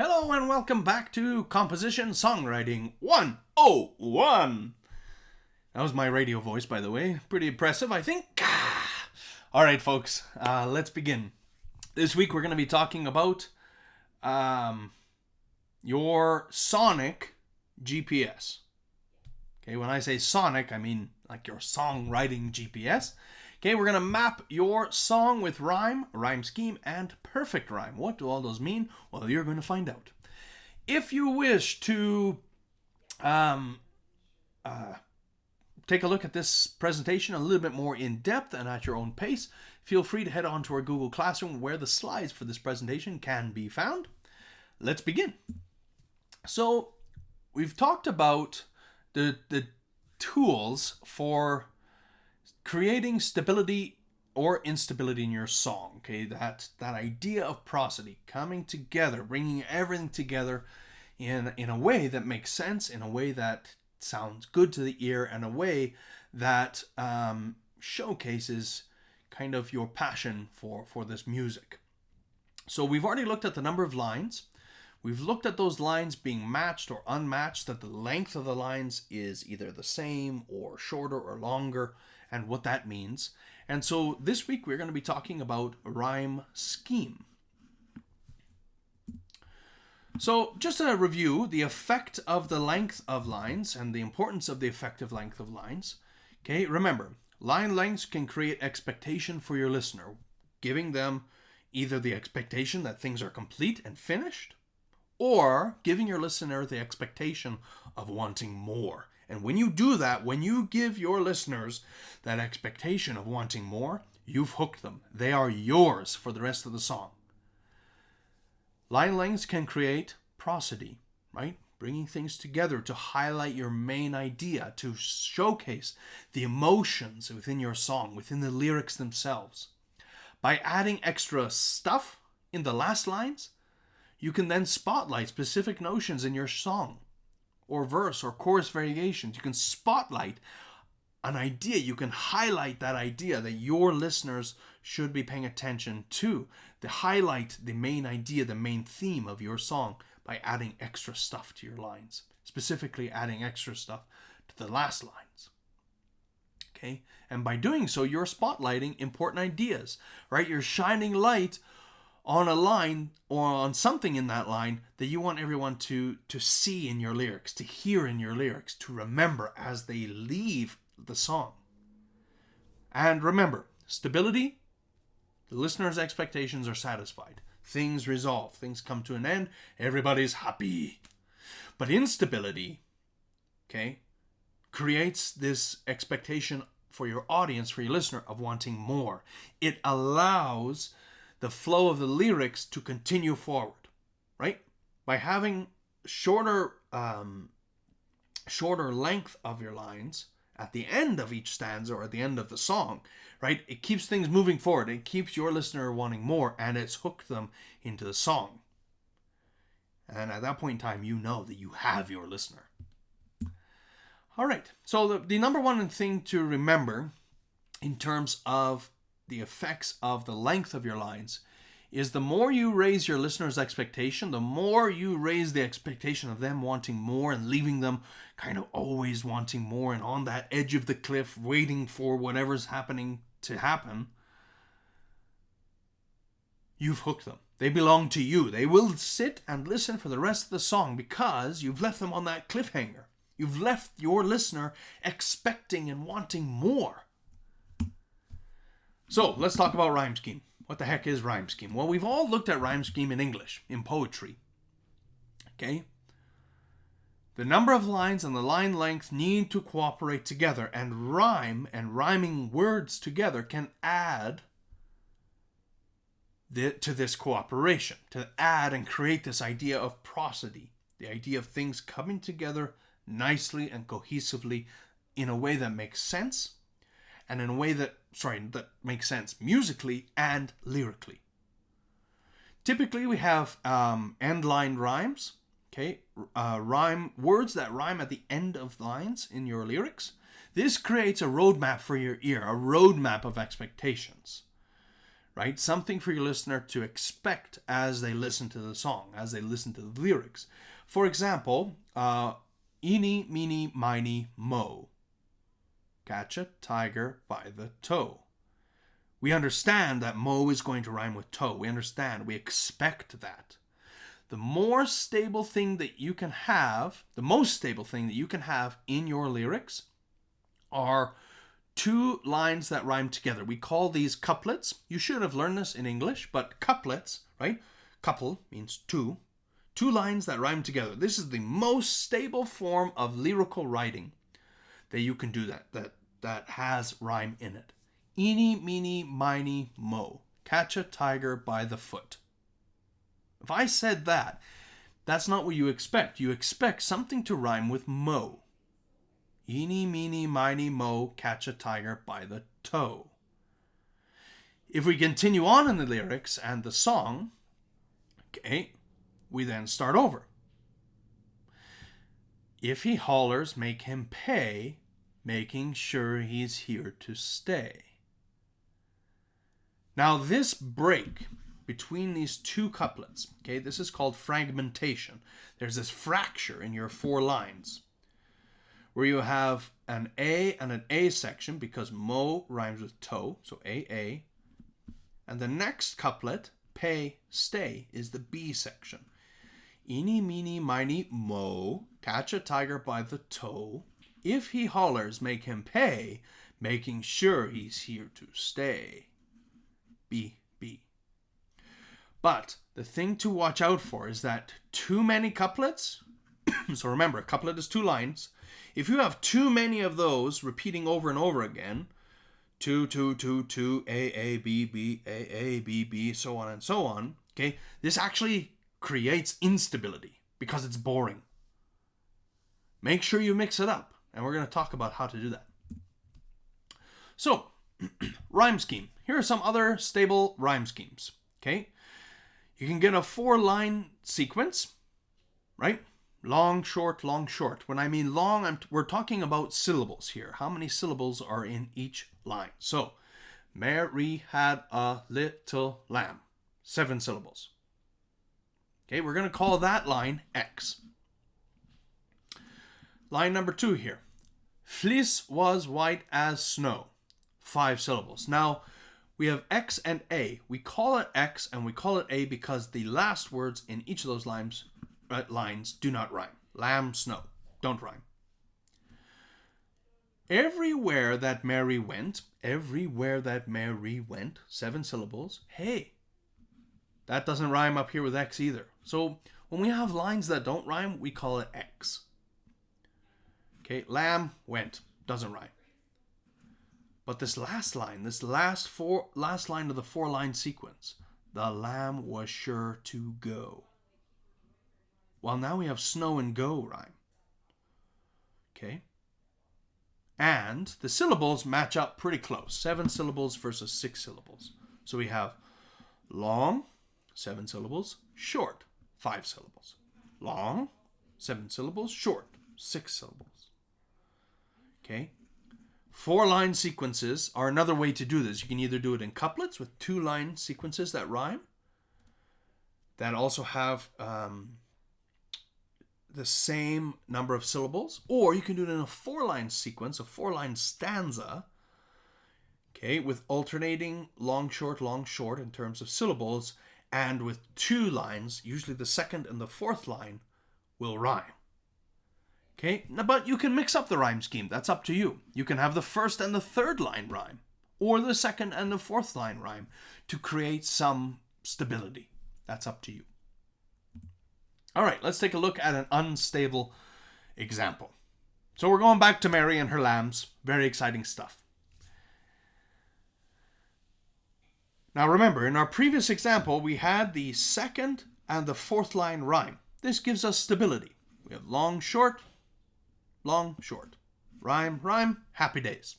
Hello and welcome back to Composition Songwriting 101. That was my radio voice, by the way. Pretty impressive, I think. All right, folks, let's begin. This week we're going to be talking about your sonic GPS. Okay, when I say sonic, I mean like your songwriting GPS. Okay, we're going to map your song with rhyme scheme, and perfect rhyme. What do all those mean? Well, you're going to find out. If you wish to take a look at this presentation a little bit more in depth and at your own pace, feel free to head on to our Google Classroom where the slides for this presentation can be found. Let's begin. So, we've talked about the tools for creating stability or instability in your song. Okay, that idea of prosody, coming together, bringing everything together in a way that makes sense, in a way that sounds good to the ear, and a way that showcases kind of your passion for this music. So we've already looked at the number of lines. We've looked at those lines being matched or unmatched, that the length of the lines is either the same or shorter or longer, and what that means. And so this week we're going to be talking about rhyme scheme. So just a review, the effect of the length of lines and the importance of the effective length of lines. Okay, remember, line lengths can create expectation for your listener, giving them either the expectation that things are complete and finished, or giving your listener the expectation of wanting more. And when you do that, when you give your listeners that expectation of wanting more, you've hooked them. They are yours for the rest of the song. Line lengths can create prosody, right? Bringing things together to highlight your main idea, to showcase the emotions within your song, within the lyrics themselves. By adding extra stuff in the last lines, you can then spotlight specific notions in your song, or verse, or chorus variations. You can spotlight an idea. You can highlight that idea that your listeners should be paying attention to. To highlight the main idea, the main theme of your song by adding extra stuff to your lines. Specifically adding extra stuff to the last lines. Okay? And by doing so, you're spotlighting important ideas, right? You're shining light on a line or on something in that line that you want everyone to see in your lyrics, to hear in your lyrics, to remember as they leave the song. And remember, stability, the listener's expectations are satisfied. Things resolve, things come to an end, everybody's happy. But instability, okay, creates this expectation for your audience, for your listener, of wanting more. It allows the flow of the lyrics to continue forward, right? By having shorter length of your lines at the end of each stanza or at the end of the song, right? It keeps things moving forward. It keeps your listener wanting more, and it's hooked them into the song. And at that point in time, you know that you have your listener. All right. So the number one thing to remember in terms of the effects of the length of your lines is the more you raise your listener's expectation, the more you raise the expectation of them wanting more and leaving them kind of always wanting more and on that edge of the cliff waiting for whatever's happening to happen, you've hooked them. They belong to you. They will sit and listen for the rest of the song because you've left them on that cliffhanger. You've left your listener expecting and wanting more. So, let's talk about rhyme scheme. What the heck is rhyme scheme? Well, we've all looked at rhyme scheme in English, in poetry. Okay? The number of lines and the line length need to cooperate together, and rhyme and rhyming words together can add to this cooperation, to add and create this idea of prosody, the idea of things coming together nicely and cohesively in a way that makes sense, and in a way that makes sense musically and lyrically. Typically, we have end-line rhymes, okay? Words that rhyme at the end of lines in your lyrics. This creates a roadmap for your ear, a roadmap of expectations, right? Something for your listener to expect as they listen to the song, as they listen to the lyrics. For example, eeny, meeny, miny, moe. Catch a tiger by the toe. We understand that moe is going to rhyme with toe. We understand. We expect that. The more stable thing that you can have, the most stable thing that you can have in your lyrics are two lines that rhyme together. We call these couplets. You should have learned this in English, but couplets, right? Couple means two. Two lines that rhyme together. This is the most stable form of lyrical writing that you can do that has rhyme in it. Eeny, meeny, miny, moe. Catch a tiger by the foot. If I said that, that's not what you expect. You expect something to rhyme with moe. Eeny, meeny, miny, moe, catch a tiger by the toe. If we continue on in the lyrics and the song, okay, we then start over. If he hollers, make him pay, making sure he's here to stay. Now this break between these two couplets, okay, this is called fragmentation. There's this fracture in your four lines where you have an A and an A section because moe rhymes with toe, so A. And the next couplet, pay, stay, is the B section. Eeny, meeny, miny, moe, catch a tiger by the toe. If he hollers, make him pay, making sure he's here to stay. B. But the thing to watch out for is that too many couplets, so remember, a couplet is two lines. If you have too many of those repeating over and over again, two, A, B, B, so on and so on, okay, this actually creates instability because it's boring. Make sure you mix it up, and we're going to talk about how to do that. So, rhyme scheme. Here are some other stable rhyme schemes, okay? You can get a 4-line sequence, right? Long, short, long, short. When I mean long, we're talking about syllables here. How many syllables are in each line? So, Mary had a little lamb. 7 syllables. Okay, we're going to call that line X. Line number 2 here. Fleece was white as snow. 5 syllables. Now, we have X and A. We call it X and we call it A because the last words in each of those lines do not rhyme. Lamb, snow. Don't rhyme. Everywhere that Mary went, 7 syllables. Hey, that doesn't rhyme up here with X either. So when we have lines that don't rhyme, we call it X. Okay, lamb, went. Doesn't rhyme. But this last line, last line of the 4-line sequence, the lamb was sure to go. Well, now we have snow and go rhyme. Okay? And the syllables match up pretty close. 7 syllables versus 6 syllables. So we have long, 7 syllables, short, 5 syllables. Long, 7 syllables, short, 6 syllables. Okay? 4-line sequences are another way to do this. You can either do it in couplets with 2-line sequences that rhyme, that also have the same number of syllables, or you can do it in a 4-line sequence, a 4-line stanza, okay, with alternating long, short in terms of syllables, and with 2 lines, usually the second and the 4th line, will rhyme. Okay, but you can mix up the rhyme scheme. That's up to you. You can have the 1st and the 3rd line rhyme, or the 2nd and the 4th line rhyme to create some stability. That's up to you. All right, let's take a look at an unstable example. So we're going back to Mary and her lambs. Very exciting stuff. Now remember, in our previous example, we had the 2nd and the 4th line rhyme. This gives us stability. We have long, short, rhyme, happy days.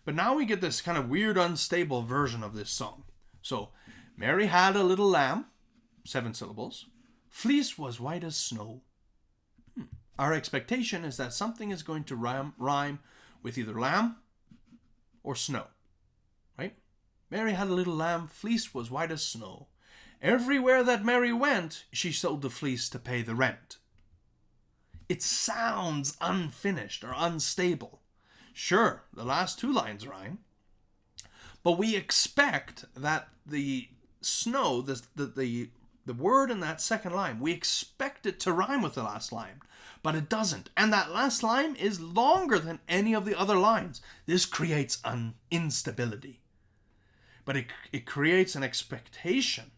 But now we get this kind of weird, unstable version of this song. So, Mary had a little lamb, 7 syllables. Fleece was white as snow. Our expectation is that something is going to rhyme with either lamb or snow, right? Mary had a little lamb, fleece was white as snow. Everywhere that Mary went, she sold the fleece to pay the rent. It sounds unfinished or unstable. Sure, the last two lines rhyme, but we expect that the snow, the word in that second line, we expect it to rhyme with the last line, but it doesn't. And that last line is longer than any of the other lines. This creates an instability, but it creates an expectation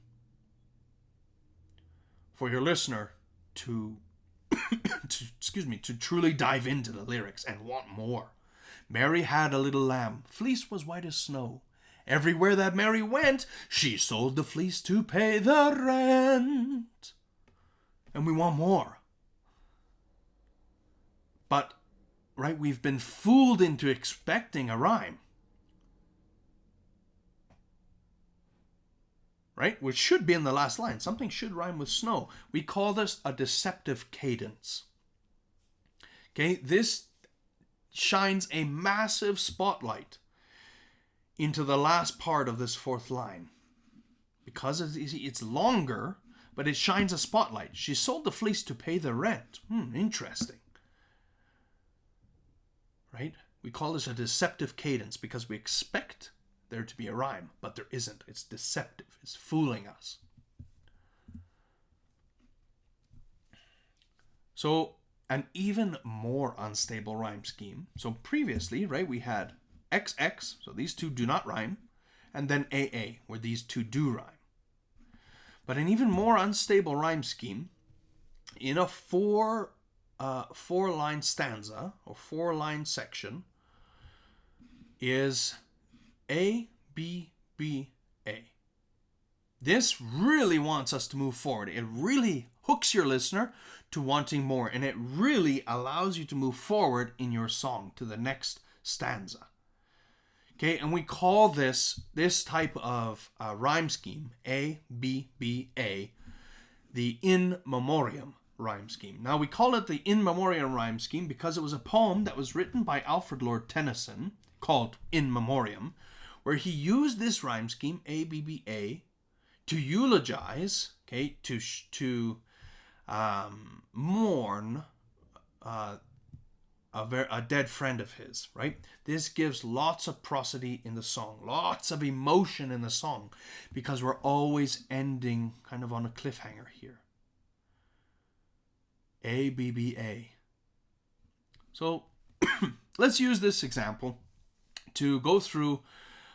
for your listener to to truly dive into the lyrics and want more. Mary had a little lamb, fleece was white as snow. Everywhere that Mary went, she sold the fleece to pay the rent. And we want more. But, right, we've been fooled into expecting a rhyme. Right, which should be in the last line. Something should rhyme with snow. We call this a deceptive cadence. Okay, this shines a massive spotlight into the last part of this fourth line. Because it's longer, but it shines a spotlight. She sold the fleece to pay the rent. Interesting. Right? We call this a deceptive cadence because we expect there to be a rhyme, but there isn't. It's deceptive. It's fooling us. So, an even more unstable rhyme scheme. So previously, right, we had XX, so these two do not rhyme, and then AA, where these two do rhyme. But an even more unstable rhyme scheme, in a four-line stanza, or four-line section, is A, B, B, A. This really wants us to move forward. It really hooks your listener to wanting more, and it really allows you to move forward in your song to the next stanza. Okay, and we call this type of rhyme scheme, A, B, B, A, the in memoriam rhyme scheme. Now, we call it the in memoriam rhyme scheme because it was a poem that was written by Alfred Lord Tennyson called In Memoriam, where he used this rhyme scheme, A, B, B, A, to eulogize, okay, to mourn a dead friend of his, right? This gives lots of prosody in the song, lots of emotion in the song, because we're always ending kind of on a cliffhanger here. A, B, B, A. So let's use this example to go through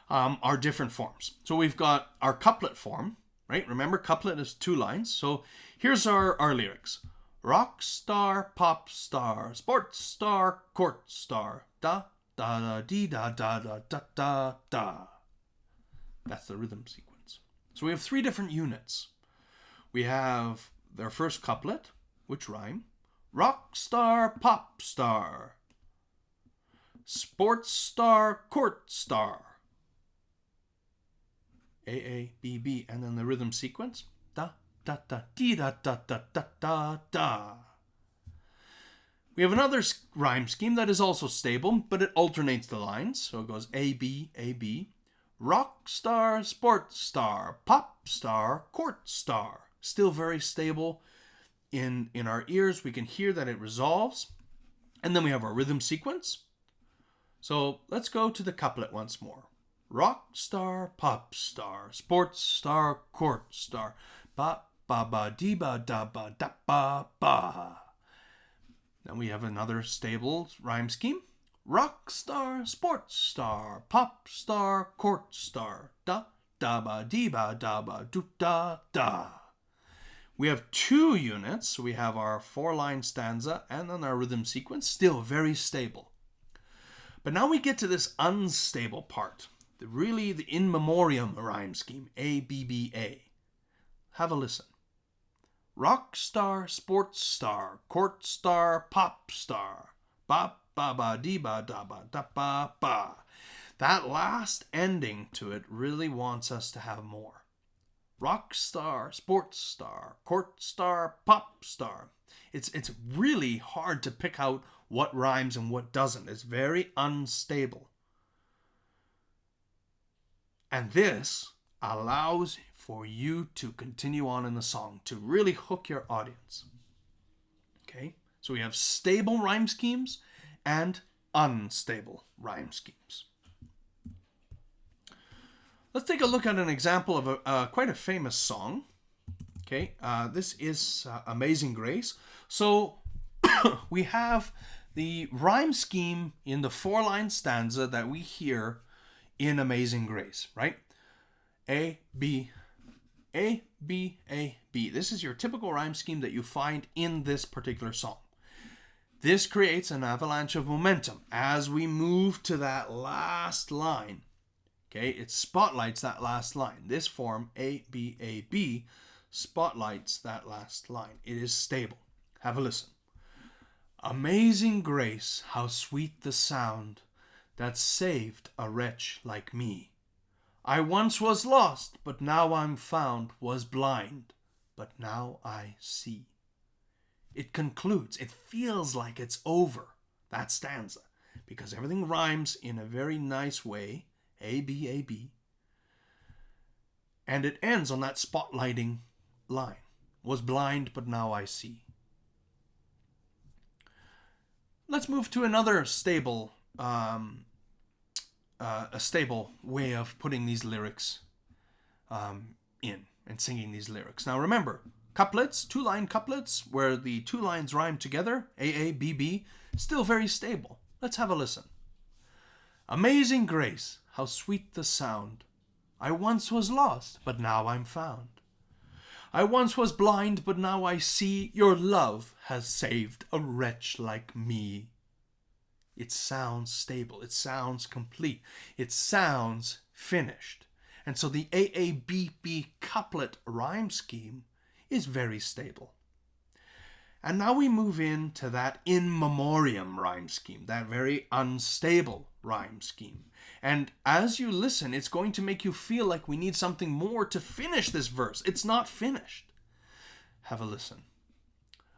our different forms. So we've got our couplet form, right? Remember, couplet is 2 lines. So here's our lyrics. Rock star, pop star, sports star, court star, da da da dee da da da da da da. That's the rhythm sequence. So we have 3 different units. We have their first couplet, which rhyme. Rock star, pop star, sports star, court star. A, A, B, B, and then the rhythm sequence. Da, da, da, dee, da, da, da, da, da, da. We have another rhyme scheme that is also stable, but it alternates the lines. So it goes A, B, A, B. Rock star, sports star, pop star, court star. Still very stable in our ears. We can hear that it resolves. And then we have our rhythm sequence. So let's go to the couplet once more. Rock star, pop star, sports star, court star. Ba, ba, ba, dee, ba, da, ba, da, ba, ba. Then we have another stable rhyme scheme. Rock star, sports star, pop star, court star. Da, da, ba, dee, ba, da, ba, do, da, da. We have 2 units. So we have our 4-line stanza and then our rhythm sequence. Still very stable. But now we get to this unstable part. The in memoriam rhyme scheme, A, B, B, A. Have a listen. Rock star, sports star, court star, pop star. Ba, ba, ba, dee, ba, da, ba, da, ba, ba. That last ending to it really wants us to have more. Rock star, sports star, court star, pop star. It's really hard to pick out what rhymes and what doesn't. It's very unstable. And this allows for you to continue on in the song, to really hook your audience. Okay? So we have stable rhyme schemes and unstable rhyme schemes. Let's take a look at an example of quite a famous song. Okay, this is Amazing Grace. So we have the rhyme scheme in the 4-line stanza that we hear in Amazing Grace, right? A, B, A, B, A, B. This is your typical rhyme scheme that you find in this particular song. This creates an avalanche of momentum as we move to that last line. Okay, it spotlights that last line. This form, A, B, A, B, spotlights that last line. It is stable. Have a listen. Amazing grace, how sweet the sound that saved a wretch like me. I once was lost, but now I'm found, was blind, but now I see. It concludes, it feels like it's over, that stanza, because everything rhymes in a very nice way, A, B, A, B, and it ends on that spotlighting line, was blind, but now I see. Let's move to another stable a stable way of putting these lyrics in and singing these lyrics. Now remember, couplets, 2-line couplets, where the 2 lines rhyme together, A, A, B, B, still very stable. Let's have a listen. Amazing grace, how sweet the sound. I once was lost, but now I'm found. I once was blind, but now I see. Your love has saved a wretch like me. It sounds stable. It sounds complete. It sounds finished. And so the AABB couplet rhyme scheme is very stable. And now we move into that in memoriam rhyme scheme, that very unstable rhyme scheme. And as you listen, it's going to make you feel like we need something more to finish this verse. It's not finished. Have a listen.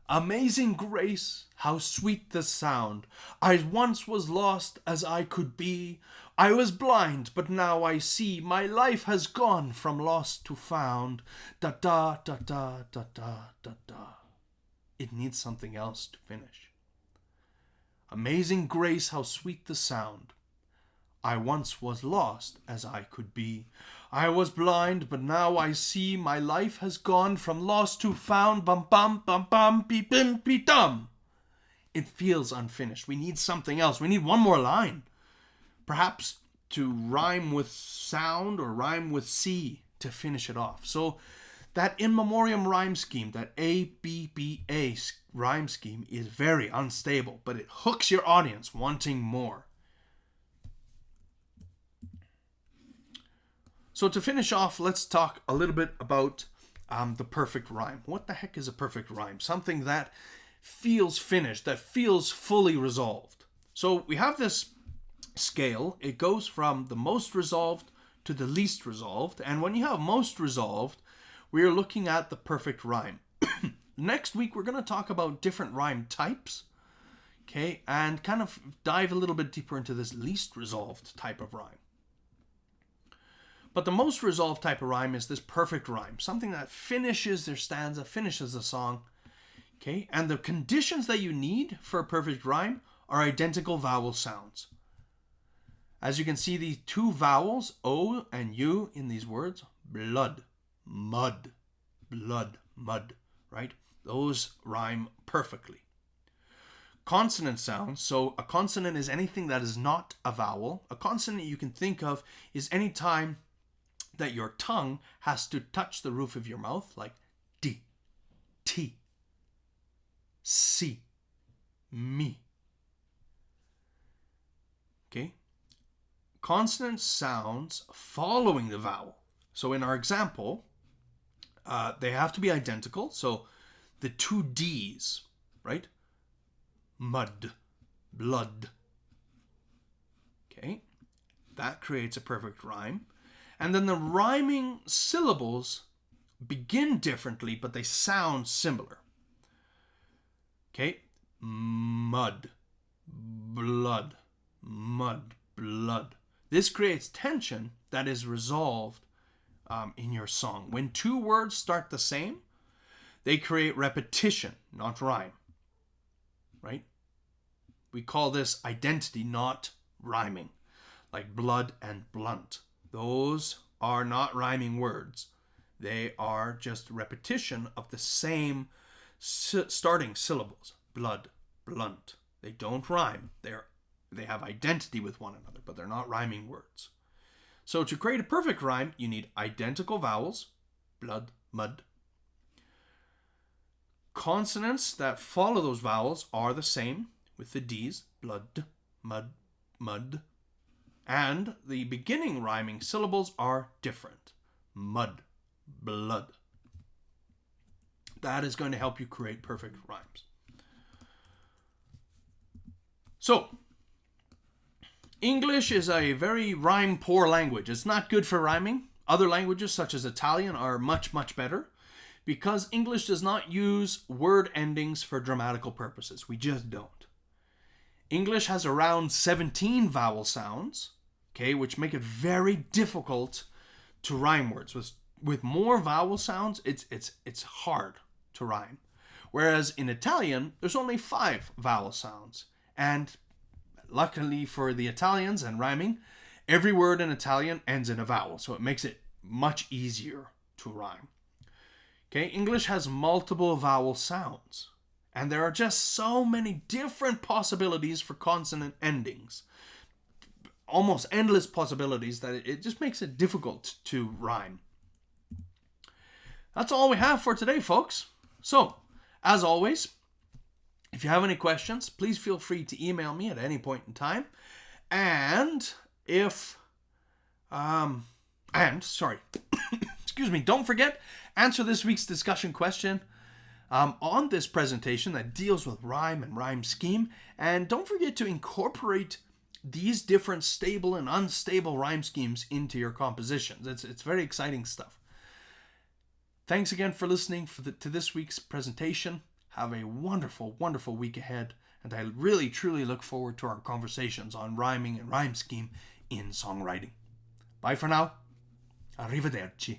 Amazing grace, how sweet the sound. I once was lost as I could be. I was blind, but now I see. My life has gone from lost to found. Da da da da da da da da. It needs something else to finish. Amazing grace, how sweet the sound. I once was lost as I could be. I was blind, but now I see. My life has gone from lost to found. Bum bum bum bum beep bim beep dum. It feels unfinished. We need something else. We need one more line. Perhaps to rhyme with sound or rhyme with C to finish it off. So that in memoriam rhyme scheme, that ABBA rhyme scheme is very unstable, but it hooks your audience wanting more. So to finish off, let's talk a little bit about the perfect rhyme. What the heck is a perfect rhyme? Something that feels finished, that feels fully resolved. So we have this scale. It goes from the most resolved to the least resolved. And when you have most resolved, we are looking at the perfect rhyme. Next week, we're going to talk about different rhyme types, okay, and kind of dive a little bit deeper into this least resolved type of rhyme. But the most resolved type of rhyme is this perfect rhyme, something that finishes their stanza, finishes the song, okay? And the conditions that you need for a perfect rhyme are identical vowel sounds. As you can see, the 2 vowels, O and U, in these words, blood, mud, blood, mud, right? Those rhyme perfectly. Consonant sounds, so a consonant is anything that is not a vowel. A consonant you can think of is any time that your tongue has to touch the roof of your mouth, like D, T, C, me. Okay? Consonant sounds following the vowel. So in our example, they have to be identical. So the 2 D's, right? Mud, blood. Okay? That creates a perfect rhyme. And then the rhyming syllables begin differently, but they sound similar. Okay? Mud, blood, mud, blood. This creates tension that is resolved in your song. When two words start the same, they create repetition, not rhyme. Right? We call this identity, not rhyming. Like blood and blunt. Those are not rhyming words. They are just repetition of the same starting syllables. Blood, blunt. They don't rhyme. They have identity with one another, but they're not rhyming words. So to create a perfect rhyme, you need identical vowels, blood, mud. Consonants that follow those vowels are the same with the D's, blood, mud, mud. And the beginning rhyming syllables are different. Mud, blood. That is going to help you create perfect rhymes. So, English is a very rhyme-poor language. It's not good for rhyming. Other languages, such as Italian, are much, much better because English does not use word endings for grammatical purposes. We just don't. English has around 17 vowel sounds, okay, which make it very difficult to rhyme words. With more vowel sounds, it's hard to rhyme. Whereas in Italian, there's only 5 vowel sounds. And luckily for the Italians and rhyming, every word in Italian ends in a vowel, so it makes it much easier to rhyme. Okay, English has multiple vowel sounds. And there are just so many different possibilities for consonant endings. Almost endless possibilities that it just makes it difficult to rhyme. That's all we have for today, folks. So, as always, if you have any questions, please feel free to email me at any point in time. And excuse me, don't forget, answer this week's discussion question on this presentation that deals with rhyme and rhyme scheme. And don't forget to incorporate these different stable and unstable rhyme schemes into your compositions. It's very exciting stuff. Thanks again for listening to this week's presentation. Have a wonderful, wonderful week ahead. And I really, truly look forward to our conversations on rhyming and rhyme scheme in songwriting. Bye for now. Arrivederci.